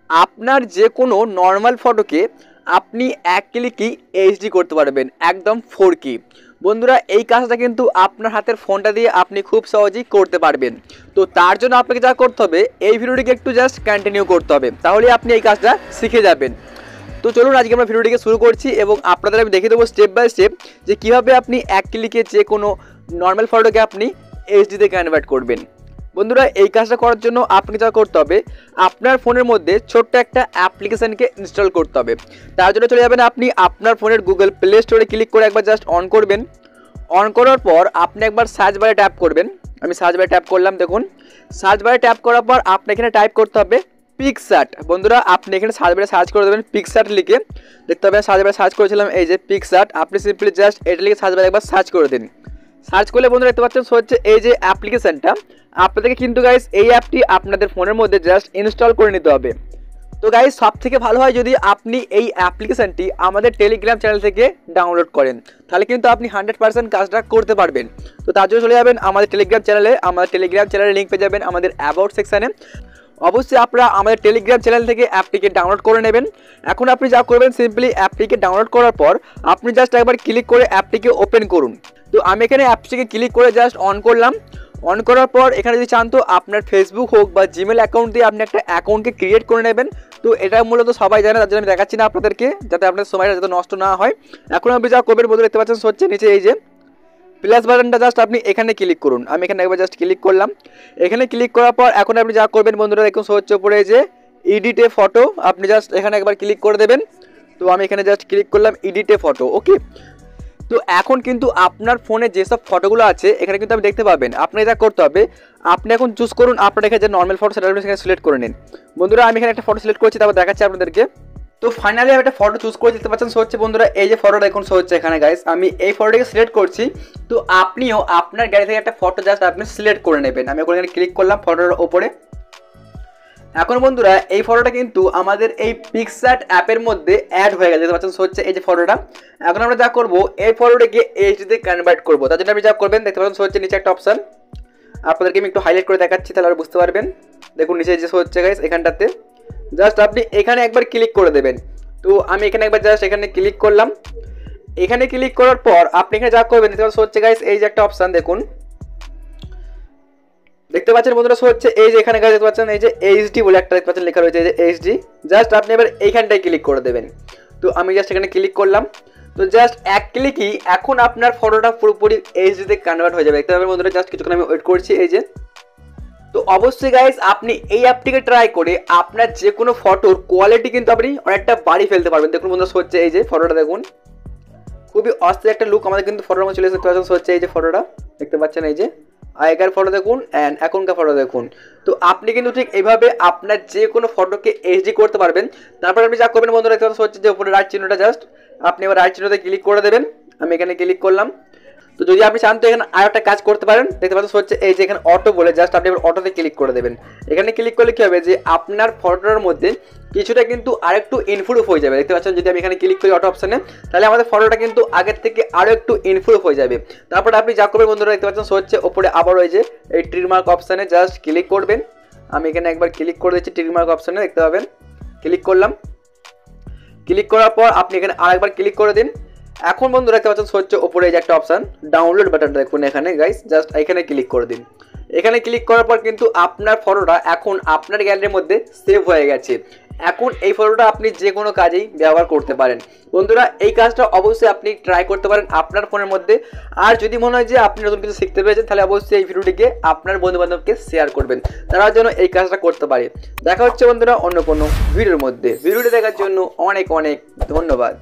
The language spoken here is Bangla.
আপনার যে কোনো নর্মাল ফটোকে আপনি এক ক্লিকই এইচডি করতে পারবেন, একদম 4K। বন্ধুরা এই কাজটা কিন্তু আপনার হাতের ফোনটা দিয়ে আপনি খুব সহজেই করতে পারবেন। তো তার জন্য আপনাকে যা করতে হবে, এই ভিডিওটিকে একটু জাস্ট কন্টিনিউ করতে হবে, তাহলে আপনি এই কাজটা শিখে যাবেন। তো চলুন আজকে আমরা ভিডিওটিকে শুরু করছি এবং আপনাদের আমি দেখিয়ে দেবো স্টেপ বাই স্টেপ যে কীভাবে আপনি এক ক্লিকে যে কোনো নর্মাল ফটোকে আপনি এইচডিতে কনভার্ট করবেন। বন্ধুরা এই কাজটা করার জন্য আপনাকে যা করতে হবে, আপনার ফোনের মধ্যে ছোট্ট একটা অ্যাপ্লিকেশানকে ইনস্টল করতে হবে। তার জন্য চলে যাবেন আপনি আপনার ফোনের গুগল প্লে স্টোরে ক্লিক করে একবার জাস্ট অন করবেন। অন করার পর আপনি একবার সার্চ বারে ট্যাপ করবেন। আমি সার্চ বারে ট্যাপ করলাম। দেখুন সার্চ বারে ট্যাপ করার পর আপনি এখানে টাইপ করতে হবে পিক্সআর্ট। বন্ধুরা আপনি এখানে সার্চ বারে সার্চ করে দেবেন পিক্সআর্ট লিখে। দেখতে হবে সার্চ বারে সার্চ করেছিলাম এই যে পিক্সআর্ট, আপনি সিম্পলি জাস্ট এটা লিখে সার্চ বারে একবার সার্চ করে দিন। সার্চ করলে বন্ধুরা দেখতে পাচ্ছেন হচ্ছে এই যে অ্যাপ্লিকেশানটা, আপনাদেরকে কিন্তু গাইস এই অ্যাপটি আপনাদের ফোনের মধ্যে জাস্ট ইনস্টল করে নিতে হবে। তো গাইস সব থেকে ভালো হয় যদি আপনি এই অ্যাপ্লিকেশানটি আমাদের টেলিগ্রাম চ্যানেল থেকে ডাউনলোড করেন, তাহলে কিন্তু আপনি 100% কাজটা করতে পারবেন। তো তার জন্য চলে যাবেন আমাদের টেলিগ্রাম চ্যানেলে। আমাদের টেলিগ্রাম চ্যানেলের লিঙ্ক পেয়ে যাবেন আমাদের অ্যাবাউট সেকশানে। অবশ্যই আপনারা আমাদের টেলিগ্রাম চ্যানেল থেকে অ্যাপটিকে ডাউনলোড করে নেবেন। এখন আপনি যা করবেন, সিম্পলি অ্যাপটিকে ডাউনলোড করার পর আপনি জাস্ট একবার ক্লিক করে অ্যাপটিকে ওপেন করুন। তো আমি এখানে অ্যাপটিকে ক্লিক করে জাস্ট অন করলাম। অন করার পর এখানে যদি চান তো আপনার ফেসবুক হোক বা জিমেল অ্যাকাউন্ট দিয়ে আপনি একটা অ্যাকাউন্টকে ক্রিয়েট করে নেবেন। তো এটা মূলত সবাই জানে, তার জন্য আমি দেখাচ্ছি না আপনাদেরকে, যাতে আপনার সময়টা যাতে নষ্ট না হয়। এখন আপনি যা করবেন বন্ধুরা দেখতে পাচ্ছেন হচ্ছে নিচে এই যে প্লাস বাটনটা, জাস্ট আপনি এখানে ক্লিক করুন। আমি এখানে একবার জাস্ট ক্লিক করলাম। এখানে ক্লিক করার পর এখন আপনি যা করবেন বন্ধুরা দেখুন হচ্ছে উপরে যে এডিটে ফটো, আপনি জাস্ট এখানে একবার ক্লিক করে দেবেন। তো আমি এখানে জাস্ট ক্লিক করলাম এডিটে ফটো, ওকে। তো এখন কিন্তু আপনার ফোনে যেসব ফটোগুলো আছে এখানে কিন্তু আপনি দেখতে পাবেন। আপনাকে যা করতে হবে, আপনি এখন চুজ করুন আপনার এখানে যে নর্মাল ফটো সেটা আপনি এখানে সিলেক্ট করে নিন। বন্ধুরা আমি এখানে একটা ফটো সিলেক্ট করছি, তারপর দেখাচ্ছি আপনাদেরকে। তো ফাইনালি আমি একটা ফটো চুজ করে দিতে পারছেন হচ্ছে বন্ধুরা এই যে ফটোটা দেখুন হচ্ছে এখানে গাইস, আমি এই ফটোটাকে সিলেক্ট করছি। তো আপনিও আপনার গ্যালারি থেকে একটা ফটো জাস্ট আপনি সিলেক্ট করে নেবেন। আমি ওখানে ক্লিক করলাম ফটোটার ওপরে। এখন বন্ধুরা এই ফটোটা কিন্তু আমাদের এই পিক্সআর্ট অ্যাপের মধ্যে অ্যাড হয়ে গেছে, দেখতে পাচ্ছেন হচ্ছে এই যে ফটোটা। এখন আমরা যা করবো, এই ফটোটাকে এইচডিতে কনভার্ট করবো। তার জন্য আপনি যা করবেন দেখতে পাচ্ছেন হচ্ছে নিচে একটা অপশন, আপনাদেরকে আমি একটু হাইলাইট করে দেখাচ্ছি তাহলে আর বুঝতে পারবেন। দেখুন নিচে যে হচ্ছে গাইস এখানটাতে জাস্ট আপনি এখানে একবার ক্লিক করে দেবেন। তো আমি এখানে একবার জাস্ট এখানে ক্লিক করলাম। এখানে ক্লিক করার পর আপনি এখানে যা করবেন দেখতে পাচ্ছেন হচ্ছে গাইস এই যে একটা অপশন দেখুন, দেখতে পাচ্ছেন বন্ধুরা হচ্ছে এই যে এখানে দেখতে পাচ্ছেন এই যে এইচডি বলে একটা দেখতে পাচ্ছেন লেখা রয়েছে এই যে এইচডি, জাস্ট আপনি এবার এইখানটায় ক্লিক করে দেবেন। তো আমি জাস্ট এখানে ক্লিক করলাম। তো জাস্ট এক ক্লিকই এখন আপনার ফটোটা পুরোপুরি এইচডিতে কনভার্ট হয়ে যাবে। দেখতে পাবেন বন্ধুরা, জাস্ট কিছুক্ষণ আমি ওয়েট করছি এই যে। তো অবশ্যই গাইস আপনি এই অ্যাপটিকে ট্রাই করে আপনার যে কোনো ফটোর কোয়ালিটি কিন্তু আপনি অনেকটা বাড়িয়ে ফেলতে পারবেন। দেখুন বন্ধুরা হচ্ছে এই যে ফটোটা দেখুন, খুবই অস্থির একটা লুক আমাদের কিন্তু ফটোর মধ্যে চলে এসেছে। হচ্ছে এই যে ফটোটা দেখতে পাচ্ছেন এই যে আগেকার ফটো দেখুন অ্যান্ড এখনকার ফটো দেখুন। তো আপনি কিন্তু ঠিক এইভাবে আপনার যে কোনো ফটোকে এইচডি করতে পারবেন। তারপর আপনি যা করবেন বন্ধুরা দেখতে হচ্ছে যে উপরে রাইট চিহ্নটা, জাস্ট আপনি এবার রাইট চিহ্নতে ক্লিক করে দেবেন। আমি এখানে ক্লিক করলাম। তো যদি আপনি চান তো এখানে আর একটা কাজ করতে পারেন, দেখতে পাচ্ছেন হচ্ছে এই যে এখানে অটো বলে, জাস্ট আপনি এবার অটোতে ক্লিক করে দেবেন। এখানে ক্লিক করলে কী হবে যে আপনার ফটোটার মধ্যে কিছুটা কিন্তু আরেকটু ইনফ্লুপ হয়ে যাবে। দেখতে পাচ্ছেন যদি আমি এখানে ক্লিক করি অটো অপশানে, তাহলে আমাদের ফটোটা কিন্তু আগের থেকে আরও একটু ইনফ্লুপ হয়ে যাবে। তারপরে আপনি যা করবেন বন্ধুরা দেখতে পাচ্ছেন হচ্ছে ওপরে আবার ওই যে এই ট্রিমার্ক অপশানে জাস্ট ক্লিক করবেন। আমি এখানে একবার ক্লিক করে দিচ্ছি ট্রিমার্ক অপশানে, দেখতে পাবেন ক্লিক করলাম। ক্লিক করার পর আপনি এখানে আরেকবার ক্লিক করে দিন। এখন বন্ধুরা দেখতে পাচ্ছেন হচ্ছে ওপরে এই যে একটা অপশান ডাউনলোড বাটনটা দেখুন এখানে গাইস, জাস্ট এখানে ক্লিক করে দিন। এখানে ক্লিক করার পর কিন্তু আপনার ফটোটা এখন আপনার গ্যালারির মধ্যে সেভ হয়ে গেছে। এখন এই ফটোটা আপনি যে কোনো কাজেই ব্যবহার করতে পারেন। বন্ধুরা এই কাজটা অবশ্যই আপনি ট্রাই করতে পারেন আপনার ফোনের মধ্যে। আর যদি মনে হয় যে আপনি নতুন কিছু শিখতে পেরেছেন, তাহলে অবশ্যই এই ভিডিওটিকে আপনার বন্ধুবান্ধবকে শেয়ার করবেন, তারা যেন এই কাজটা করতে পারে। দেখা হচ্ছে বন্ধুরা অন্য কোনো ভিডিওর মধ্যে। ভিডিওটি দেখার জন্য অনেক অনেক ধন্যবাদ।